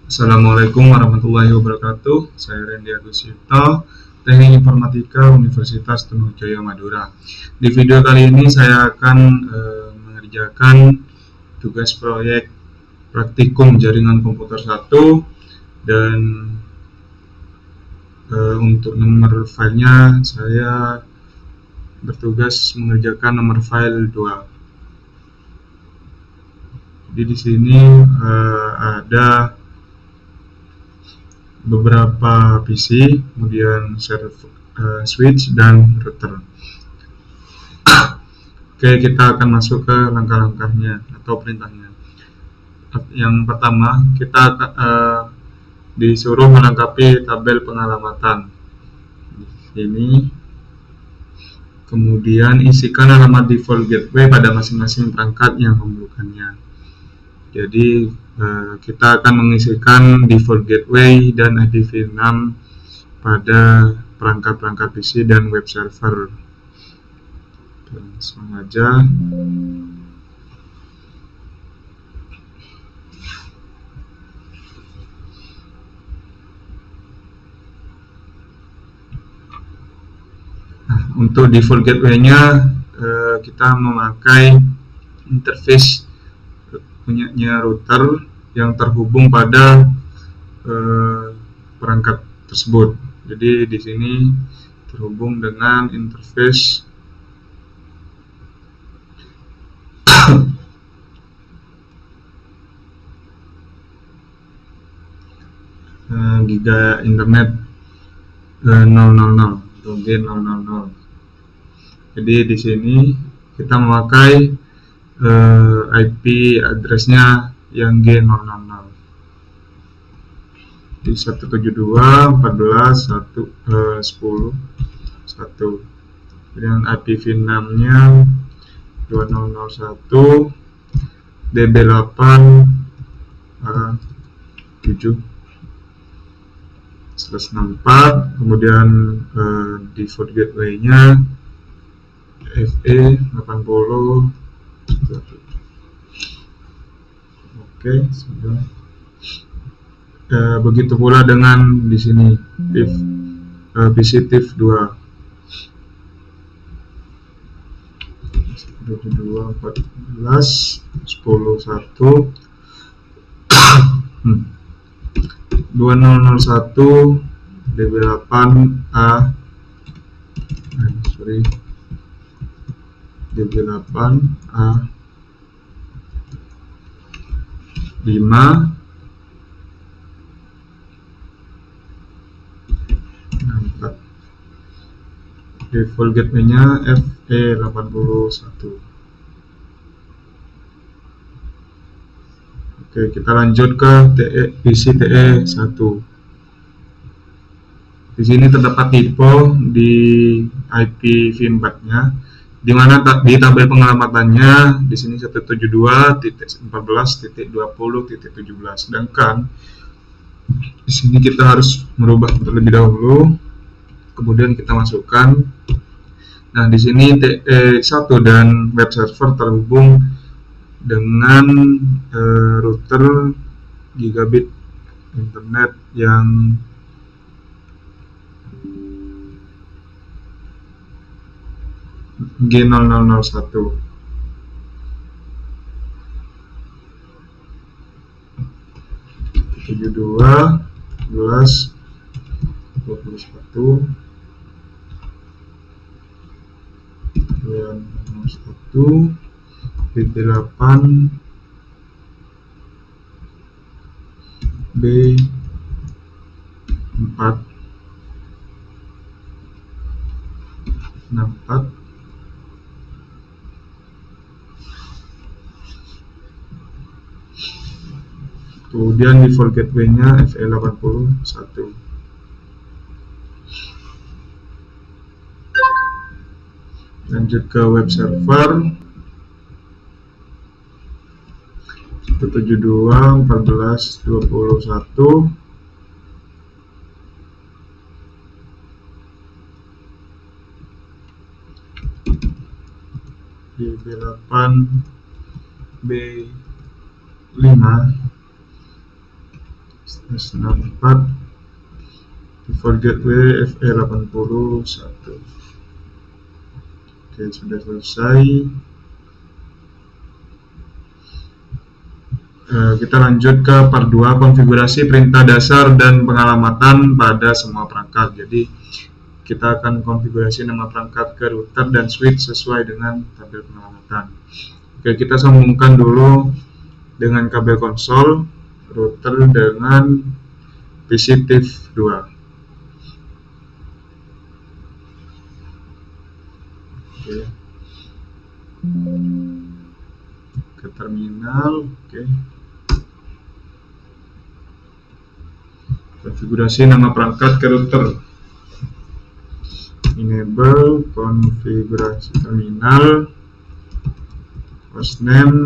Assalamualaikum warahmatullahi wabarakatuh. Saya Randy Agus Yipto, Teknik Informatika Universitas Trunajaya Madura. Di video kali ini saya akan mengerjakan tugas proyek praktikum jaringan komputer 1 dan untuk nomor filenya saya bertugas mengerjakan nomor file 2. Jadi di sini ada beberapa PC, kemudian server, switch dan router. Oke, kita akan masuk ke langkah-langkahnya atau perintahnya. Yang pertama, kita disuruh melengkapi tabel pengalamatan. Ini kemudian isikan alamat default gateway pada masing-masing perangkat yang memerlukannya. Jadi kita akan mengisikan default gateway dan IPv6 pada perangkat-perangkat PC dan web server. Langsung aja. Nah, untuk default gateway-nya kita memakai interface punyanya router yang terhubung pada perangkat tersebut. Jadi di sini terhubung dengan interface Giga Internet 000 atau G000. Jadi di sini kita memakai IP address-nya yang G000. Di 172.14.10.1. Kemudian IPv6-nya 2001 DB8 7 164. Kemudian default gateway-nya FE80. Oke, sudah. Begitu pula dengan di sini PC TIF 2 14 10 1 2001 DB8A DB8A 5 default gateway-nya FE81. Oke, kita lanjut ke PC TE1. Di sini terdapat typo di IPv4-nya, di mana di tabel pengalamatannya di sini 172.14.20.17. Sedangkan di sini kita harus merubah terlebih dahulu. Kemudian kita masukkan. Nah, di sini TE1 dan web server terhubung dengan router gigabit internet yang G0001. Tujuh dua 11 21 1 B8 B4 64. Kemudian default gateway-nya FE81. Lanjut ke web server 172.14.21 DB8 B5 S64 default gateway FE81. Oke, sudah selesai. Kita lanjut ke part 2, konfigurasi perintah dasar dan pengalamatan pada semua perangkat. Jadi kita akan konfigurasi nama perangkat ke router dan switch sesuai dengan tabel pengalamatan. Oke, kita sambungkan dulu dengan kabel konsol router dengan PC TIF 2. Oke. Ke terminal. Oke. Konfigurasi nama perangkat ke router. Enable konfigurasi terminal, hostname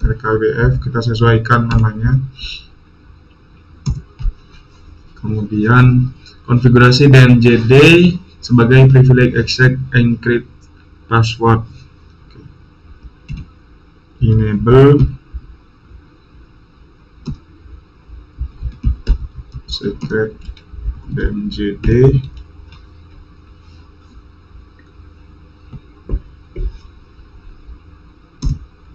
RKBF, kita sesuaikan namanya. Kemudian konfigurasi DNJD sebagai privilege access encrypt password. Enable secret DNJD.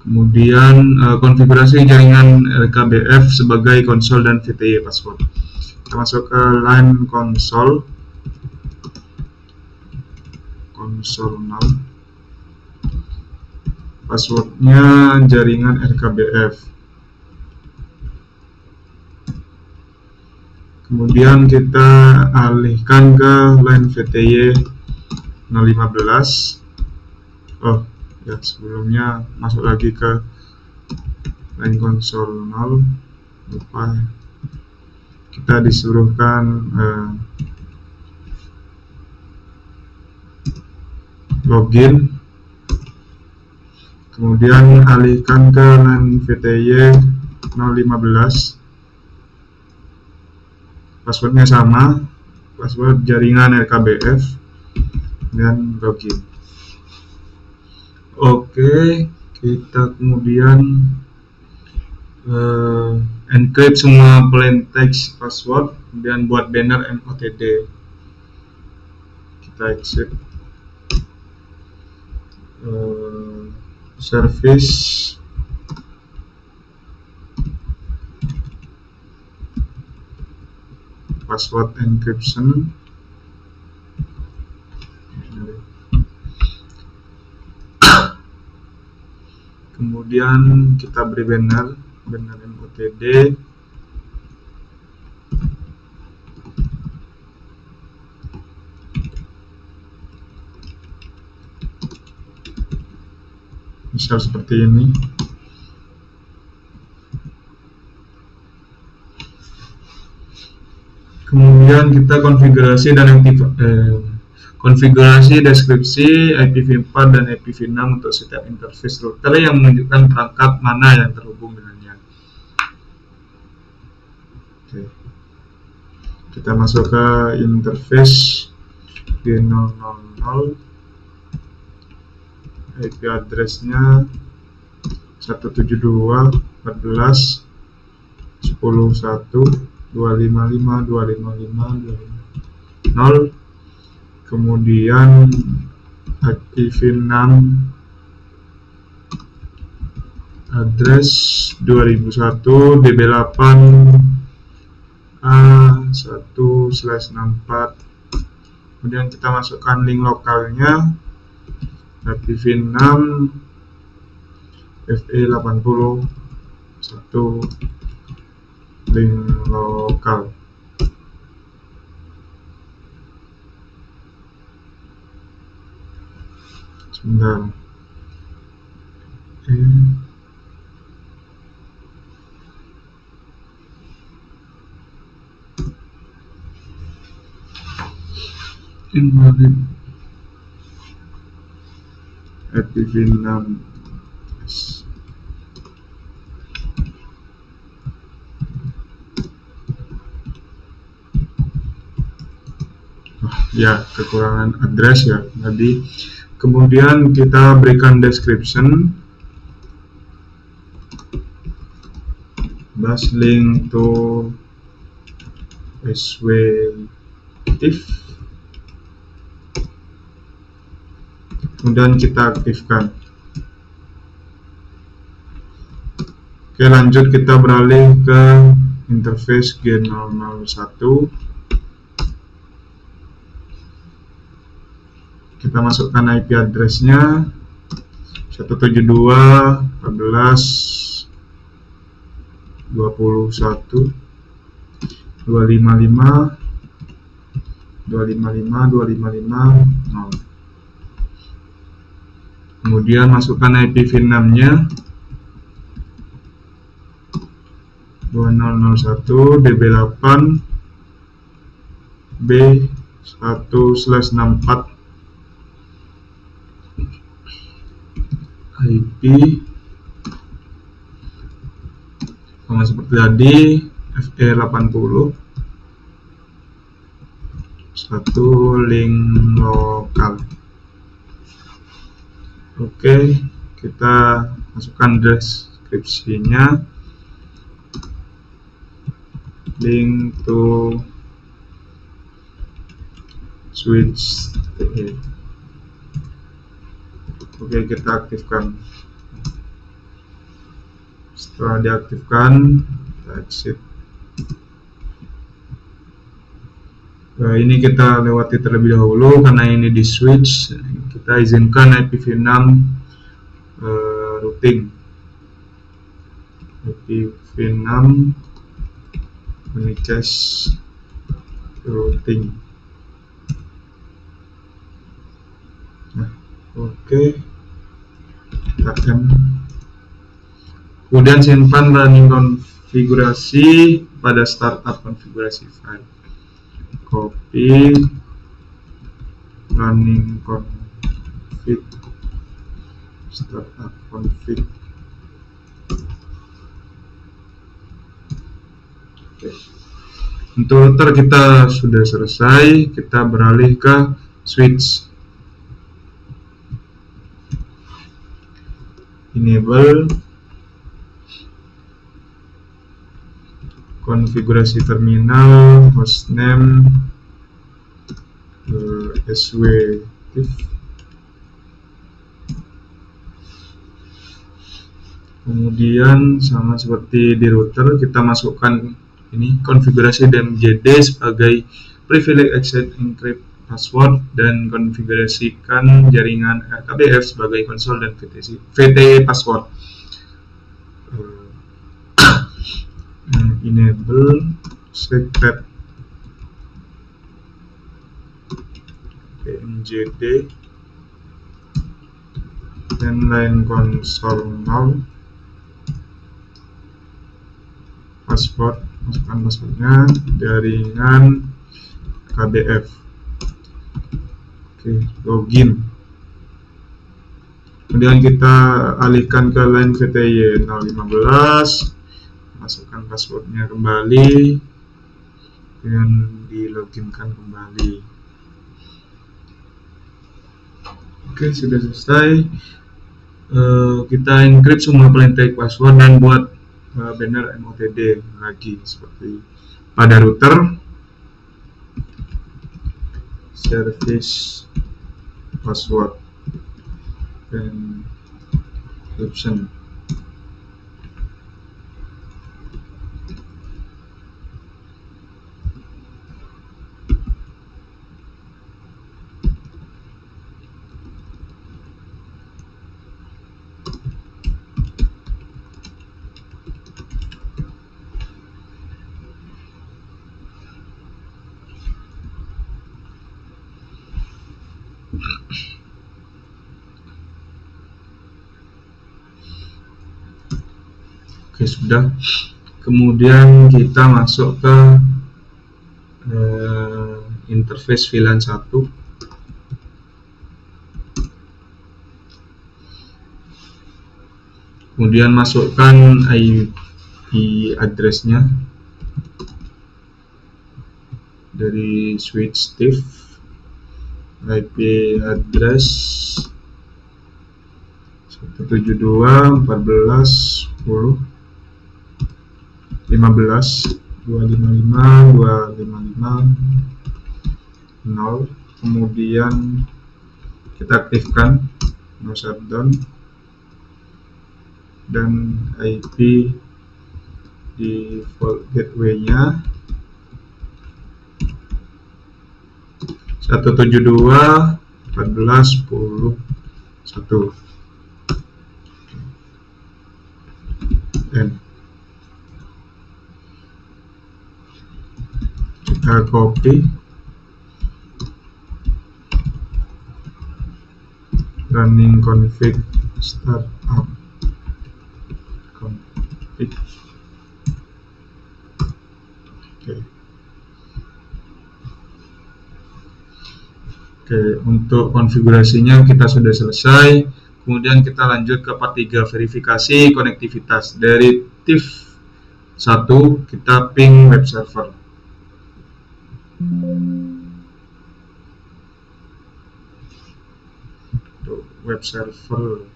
Kemudian konfigurasi jaringan RKBF sebagai konsol dan VTY password. Kita masuk ke line konsol 0. Passwordnya jaringan RKBF. Kemudian kita alihkan ke line VTY 015. Oh ya, sebelumnya masuk lagi ke line konsol 0. Lupa, kita disuruhkan login. Kemudian alihkan ke line VTY 015. Passwordnya sama, password jaringan RKBF, dan login. Oke, kita kemudian encrypt semua plain text password, kemudian buat banner MOTD. Kita exit service password encryption. Kemudian kita beri banner MOTD. Misal seperti ini. Kemudian kita konfigurasi dan konfigurasi deskripsi IPv4 dan IPv6 untuk setiap interface router yang menunjukkan perangkat mana yang terhubung dengannya. Oke. Kita masuk ke interface G000, IP address-nya 172.14.10.1.255.255.255.0. Kemudian IPv6 address 2001 DB8 A1/64. Kemudian kita masukkan link lokalnya IPv6 FE80 link lokal. Sebentar. Invalid IPv6 ya, kekurangan address ya tadi. Kemudian kita berikan description bus link to SW-TIF, kemudian kita aktifkan. Oke, lanjut kita beralih ke interface G001. Kita masukkan IP address-nya 172.11.255.255.255.0. Kemudian masukkan IP VNAM-nya 2001 DB8 B1/64 IP sama seperti tadi, FE80 satu link lokal. Oke, kita masukkan deskripsinya, link to switch. Oke, kita aktifkan. Setelah diaktifkan, kita exit. Ini kita lewati terlebih dahulu karena ini di switch. Kita izinkan IPv6 routing. IPv6 unicast routing. Nah, oke. Kemudian simpan running konfigurasi pada startup konfigurasi file. Copy running config startup config. Oke. Untuk router kita sudah selesai. Kita beralih ke switch. Enable konfigurasi terminal, hostname, SW-TIF. Kemudian sama seperti di router, kita masukkan ini konfigurasi DMGD sebagai privilege access encrypt password dan konfigurasikan jaringan RKBF sebagai konsol dan VTE password. Enable secret DMGD dan line console now password, masukkan passwordnya jaringan KBF. Oke, login. Kemudian kita alihkan ke line VTY 015, masukkan passwordnya kembali dan diloginkan kembali. Oke, sudah selesai. Kita encrypt semua plain text password dan buat banner MOTD lagi seperti pada router. Service password dan encryption. Oke, sudah. Kemudian kita masuk ke interface VLAN 1. Kemudian masukkan IP address-nya dari switch TIF. IP address 172.14.10. 15 255 255 0, kemudian kita aktifkan no shutdown dan IP default gateway-nya 172.14.10.1 dan kita copy, running config startup config. Oke, untuk konfigurasinya kita sudah selesai. Kemudian kita lanjut ke part 3, verifikasi konektivitas. Dari TIF 1 kita ping web server. Untuk web server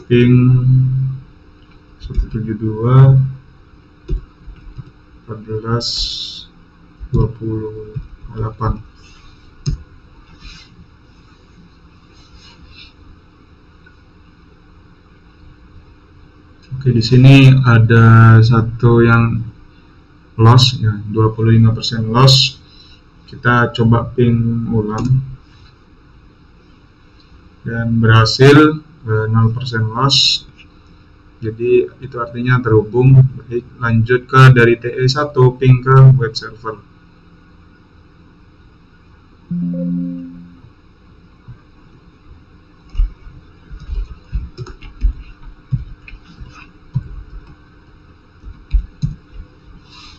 ping 172.14.20 8. Oke, di sini ada satu yang loss ya, 25% loss. Kita coba ping ulang dan berhasil 0% loss. Jadi itu artinya terhubung. Baik, lanjut ke dari TE1 ping ke web server.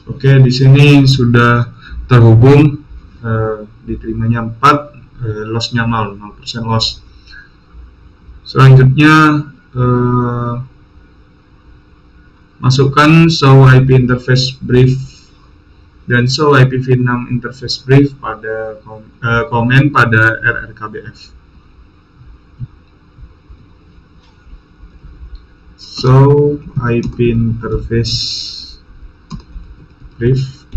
Oke, di sini sudah terhubung, diterimanya 4, lossnya 0% loss. Selanjutnya masukkan show IP interface brief dan show IPv6 interface brief pada komen pada RRKBF. Show IP interface brief.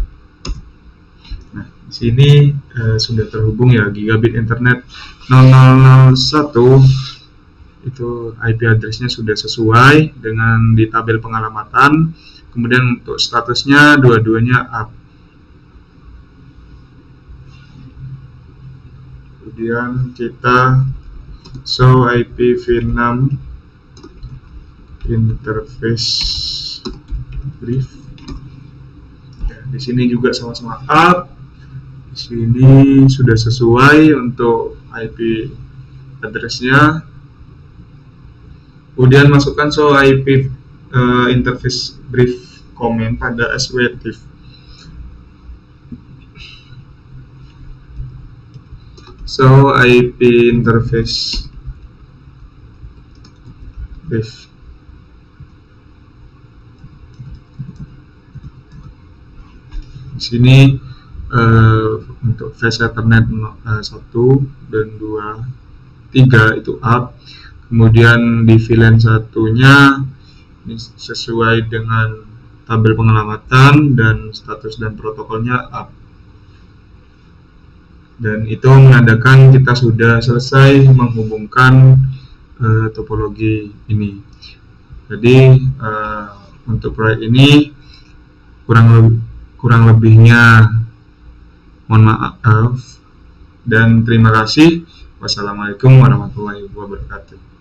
Nah, di sini sudah terhubung ya, gigabit internet 0001. Itu IP address-nya sudah sesuai dengan di tabel pengalamatan. Kemudian untuk statusnya dua-duanya up. Kemudian kita show IPv6 interface brief. Ya, di sini juga sama-sama up. Di sini sudah sesuai untuk IP address-nya. Kemudian masukkan show IP interface brief comment pada swdiv. So IP interface brief. Di sini untuk fast Ethernet 1 dan 2, 3 itu up. Kemudian di VLAN satunya ini sesuai dengan tabel pengalamatan dan status dan protokolnya up. Dan itu menandakan kita sudah selesai menghubungkan topologi ini. Jadi untuk proyek ini kurang lebihnya mohon maaf dan terima kasih. Wassalamualaikum warahmatullahi wabarakatuh.